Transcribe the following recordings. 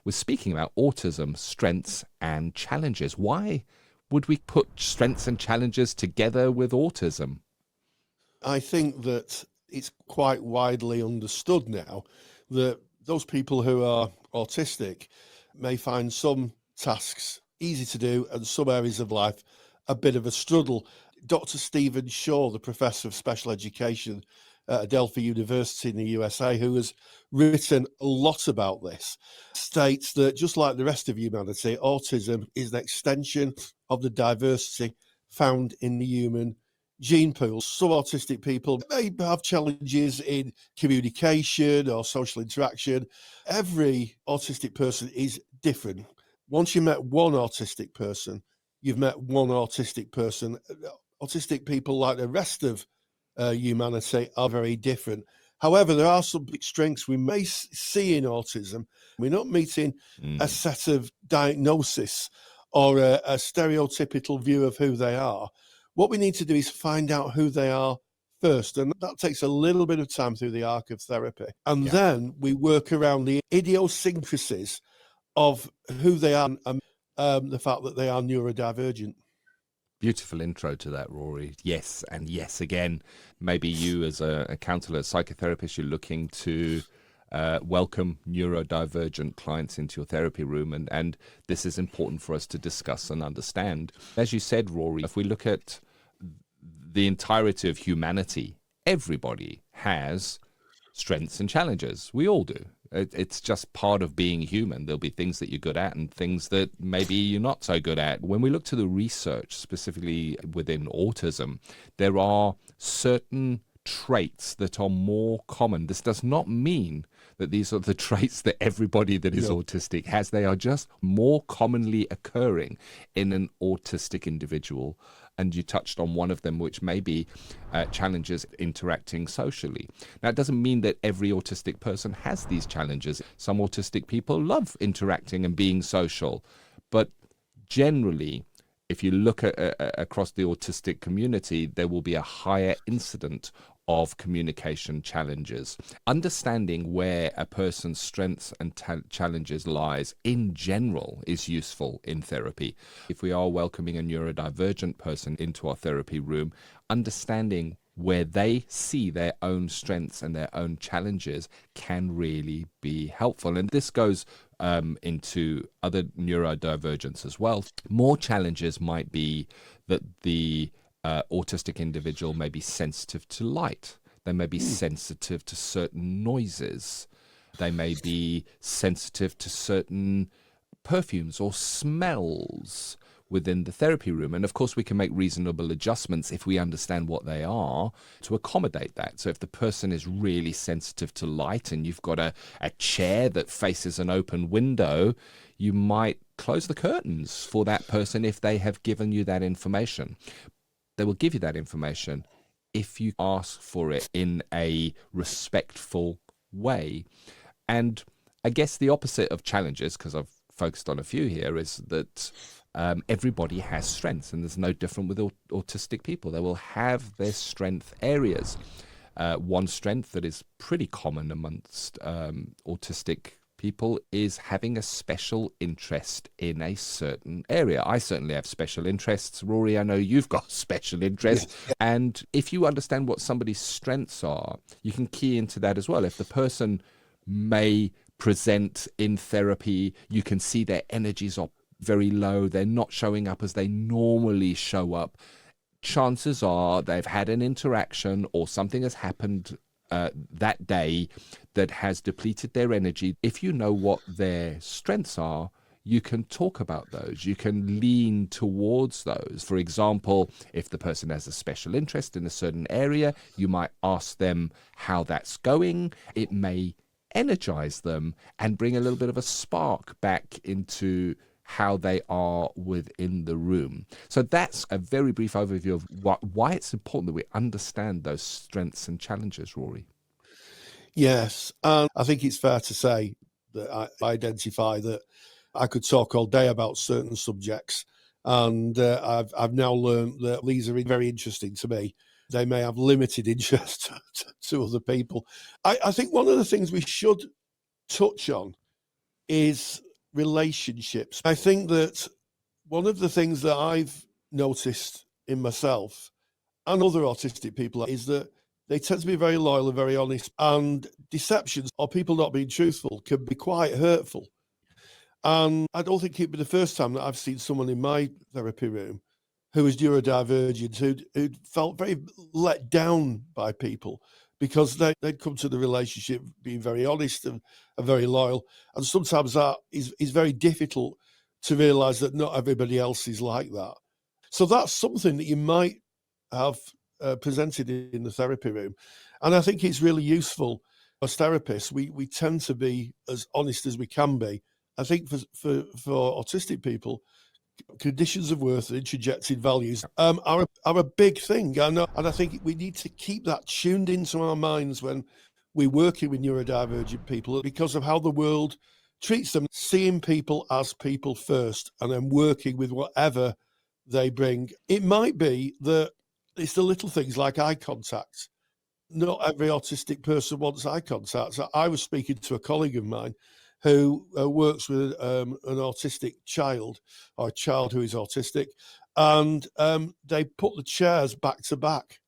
we're speaking about autism, strengths and challenges. Why would we put strengths and challenges together with autism? I think that it's quite widely understood now that those people who are autistic may find some tasks easy to do and some areas of life a bit of a struggle. Dr. Stephen Shaw, the professor of special education at Adelphi University in the USA, who has written a lot about this, states that just like the rest of humanity, autism is an extension of the diversity found in the human gene pool. Some autistic people may have challenges in communication or social interaction. Every autistic person is different. Once you met one autistic person, you've met one autistic person. Autistic people, like the rest of humanity, are very different. However, there are some big strengths we may see in autism. We're not meeting a set of diagnosis or a stereotypical view of who they are. What we need to do is find out who they are first, and that takes a little bit of time through the arc of therapy. And then we work around the idiosyncrasies of who they are and the fact that they are neurodivergent. Beautiful intro to that, Rory. Yes, and yes again. Maybe you as a counsellor, a psychotherapist, you're looking to welcome neurodivergent clients into your therapy room, and this is important for us to discuss and understand. As you said, Rory, if we look at the entirety of humanity, everybody has strengths and challenges. We all do. It's just part of being human. There'll be things that you're good at and things that maybe you're not so good at. When we look to the research, specifically within autism, there are certain traits that are more common. This does not mean that these are the traits that everybody that is autistic has. They are just more commonly occurring in an autistic individual. And you touched on one of them, which may be challenges interacting socially. Now, it doesn't mean that every autistic person has these challenges. Some autistic people love interacting and being social. But generally, if you look at across the autistic community, there will be a higher incidence of communication challenges. Understanding where a person's strengths and challenges lies in general is useful in therapy. If we are welcoming a neurodivergent person into our therapy room, understanding where they see their own strengths and their own challenges can really be helpful. And this goes into other neurodivergence as well. More challenges might be that the autistic individual may be sensitive to light. They may be sensitive to certain noises. They may be sensitive to certain perfumes or smells within the therapy room. And of course, we can make reasonable adjustments if we understand what they are to accommodate that. So if the person is really sensitive to light and you've got a chair that faces an open window, you might close the curtains for that person if they have given you that information. They will give you that information if you ask for it in a respectful way. And I guess the opposite of challenges, because I've focused on a few here, is that everybody has strengths, and there's no different with autistic people. They will have their strength areas. One strength that is pretty common amongst autistic people is having a special interest in a certain area. I certainly have special interests. Rory, I know you've got special interests. Yes. And if you understand what somebody's strengths are, you can key into that as well. If the person may present in therapy, you can see their energies are very low. They're not showing up as they normally show up. Chances are they've had an interaction or something has happened that day that has depleted their energy. If you know what their strengths are, you can talk about those. You can lean towards those. For example, if the person has a special interest in a certain area, you might ask them how that's going. It may energize them and bring a little bit of a spark back into how they are within the room. So that's a very brief overview of why it's important that we understand those strengths and challenges, Rory. Yes, and I think it's fair to say that I identify that I could talk all day about certain subjects, and I've now learned that these are very interesting to me. They may have limited interest to other people. I think one of the things we should touch on is relationships. I think that one of the things that I've noticed in myself and other autistic people is that they tend to be very loyal and very honest, and deceptions or people not being truthful can be quite hurtful. And I don't think it'd be the first time that I've seen someone in my therapy room who was neurodivergent, who'd felt very let down by people because they'd come to the relationship being very honest and very loyal. And sometimes that is very difficult to realise that not everybody else is like that. So that's something that you might have presented in the therapy room. And I think it's really useful as therapists. We tend to be as honest as we can be. I think for autistic people, conditions of worth and introjected values are a big thing. And I think we need to keep that tuned into our minds when we're working with neurodivergent people because of how the world treats them, seeing people as people first and then working with whatever they bring. It might be that it's the little things like eye contact. Not every autistic person wants eye contact. So I was speaking to a colleague of mine who works with an autistic child or a child who is autistic, and they put the chairs back to back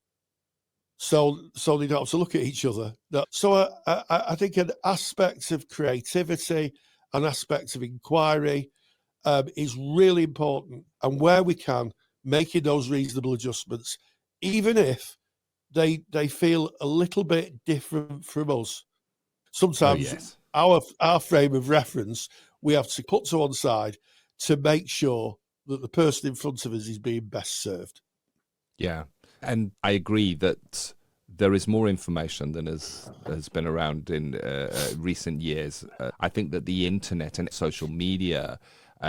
so they don't have to look at each other. So I think an aspect of creativity, an aspect of inquiry is really important, and where we can, making those reasonable adjustments, even if they feel a little bit different from us. Sometimes yes. our frame of reference we have to put to one side to make sure that the person in front of us is being best served. Yeah. And I agree that there is more information than has been around in recent years. I think that the internet and social media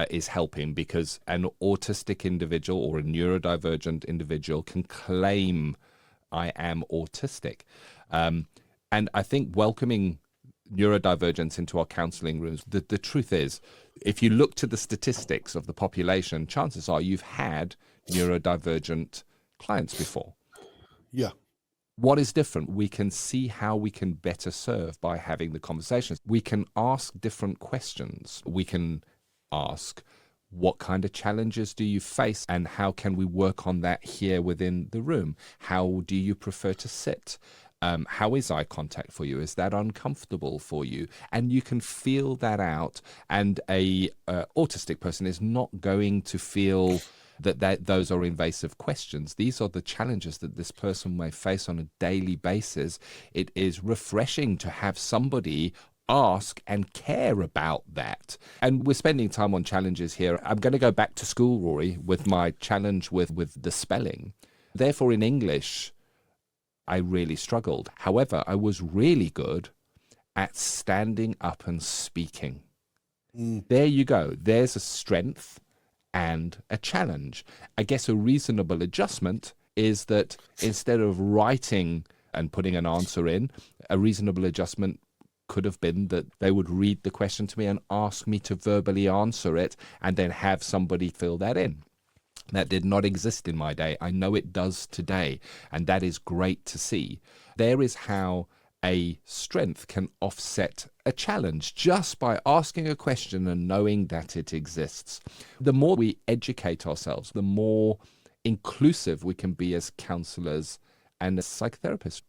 is helping because an autistic individual or a neurodivergent individual can claim I am autistic. And I think welcoming neurodivergence into our counselling rooms, the truth is, if you look to the statistics of the population, chances are you've had neurodivergent clients before. Yeah. What is different? We can see how we can better serve by having the conversations. We can ask different questions. We can ask, what kind of challenges do you face and how can we work on that here within the room? How do you prefer to sit? How is eye contact for you? Is that uncomfortable for you? And you can feel that out. And a autistic person is not going to feel that those are invasive questions. These are the challenges that this person may face on a daily basis. It is refreshing to have somebody ask and care about that. And we're spending time on challenges here. I'm going to go back to school, Rory, with my challenge with the spelling. Therefore, in English, I really struggled. However, I was really good at standing up and speaking. There you go. There's a strength and a challenge. I guess a reasonable adjustment is that instead of writing and putting an answer in, a reasonable adjustment could have been that they would read the question to me and ask me to verbally answer it and then have somebody fill that in. That did not exist in my day. I know it does today, and that is great to see. There is how a strength can offset a challenge just by asking a question and knowing that it exists. The more we educate ourselves, the more inclusive we can be as counsellors and as psychotherapists.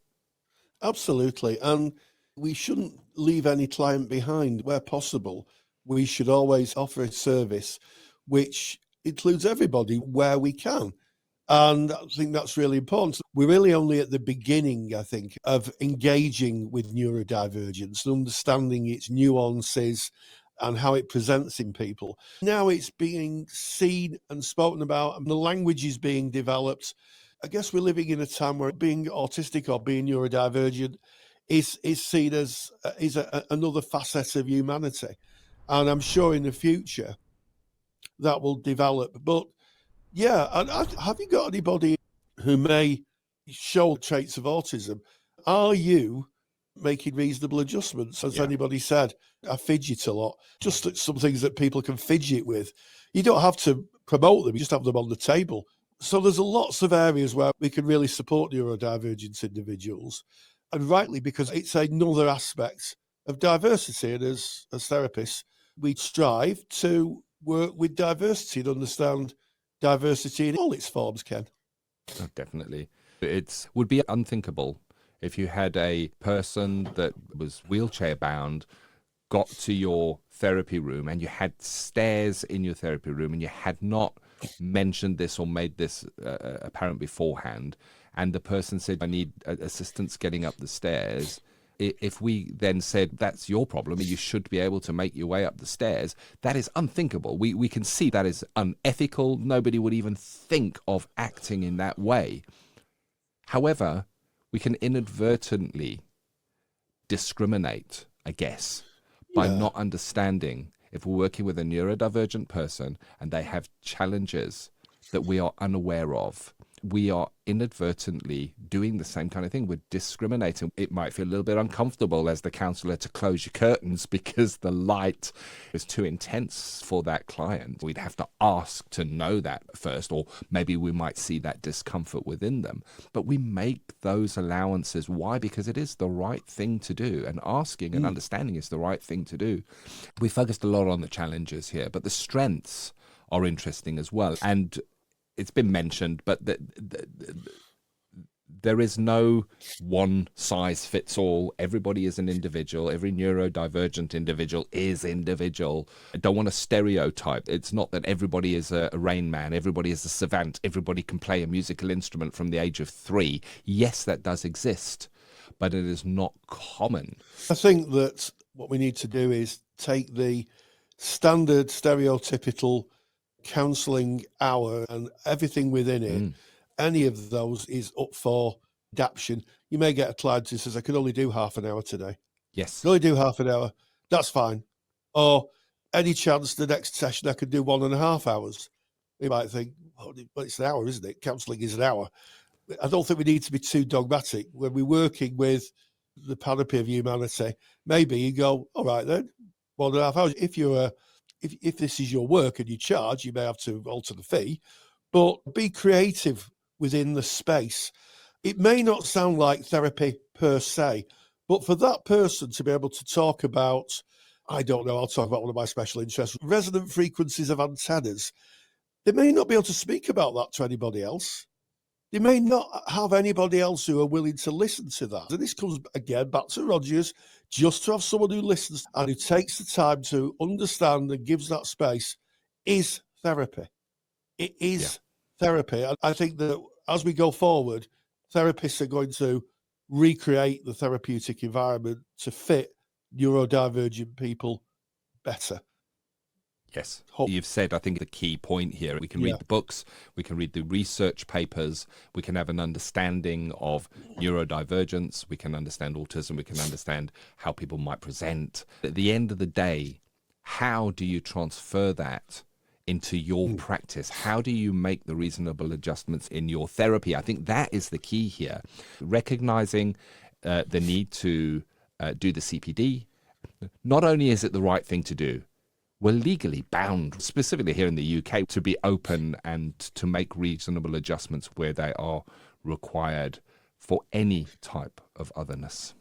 Absolutely. And we shouldn't leave any client behind. Where possible, we should always offer a service which includes everybody where we can. And I think that's really important. We're really only at the beginning, I think, of engaging with neurodivergence and understanding its nuances and how it presents in people. Now it's being seen and spoken about, and the language is being developed. I guess we're living in a time where being autistic or being neurodivergent is seen as another facet of humanity. And I'm sure in the future that will develop. But yeah, and have you got anybody who may show traits of autism? Are you making reasonable adjustments? As anybody said, I fidget a lot. Just some things that people can fidget with. You don't have to promote them, you just have them on the table. So there's lots of areas where we can really support neurodivergent individuals. And rightly, because it's another aspect of diversity. And as therapists, we strive to work with diversity and understand diversity in all its forms, Ken. Oh, definitely. It would be unthinkable if you had a person that was wheelchair bound, got to your therapy room, and you had stairs in your therapy room, and you had not mentioned this or made this apparent beforehand, and the person said, I need assistance getting up the stairs. If we then said, that's your problem, you should be able to make your way up the stairs, that is unthinkable. We can see that is unethical. Nobody would even think of acting in that way. However, we can inadvertently discriminate, I guess, by not understanding if we're working with a neurodivergent person and they have challenges that we are unaware of. We are inadvertently doing the same kind of thing. We're discriminating. It might feel a little bit uncomfortable as the counsellor to close your curtains because the light is too intense for that client. We'd have to ask to know that first, or maybe we might see that discomfort within them. But we make those allowances. Why? Because it is the right thing to do, and asking and understanding is the right thing to do. We focused a lot on the challenges here, but the strengths are interesting as well. And it's been mentioned, but there is no one size fits all. Everybody is an individual. Every neurodivergent individual is individual. I don't want to stereotype. It's not that everybody is a Rain Man. Everybody is a savant. Everybody can play a musical instrument from the age of 3. Yes, that does exist, but it is not common. I think that what we need to do is take the standard stereotypical counselling hour and everything within it. Any of those is up for adaptation. You may get a client who says, I can only do half an hour today. Yes. Can only do half an hour. That's fine. Or any chance the next session I could do 1.5 hours. You might think, well, it's an hour, isn't it? Counselling is an hour. I don't think we need to be too dogmatic. When we're working with the panoply of humanity, maybe you go, all right then, 1.5 hours. If this is your work and you charge, you may have to alter the fee, but be creative within the space. It may not sound like therapy per se, but for that person to be able to talk about, I don't know, I'll talk about one of my special interests, resonant frequencies of antennas. They may not be able to speak about that to anybody else. They may not have anybody else who are willing to listen to that. And this comes again back to Rogers, just to have someone who listens and who takes the time to understand and gives that space is therapy. It is therapy. And I think that as we go forward, therapists are going to recreate the therapeutic environment to fit neurodivergent people better. Yes, you've said, I think, the key point here. We can read the books, we can read the research papers, we can have an understanding of neurodivergence, we can understand autism, we can understand how people might present. At the end of the day, how do you transfer that into your practice? How do you make the reasonable adjustments in your therapy? I think that is the key here. Recognizing the need to do the CPD. Not only is it the right thing to do, we're legally bound, specifically here in the UK, to be open and to make reasonable adjustments where they are required for any type of otherness.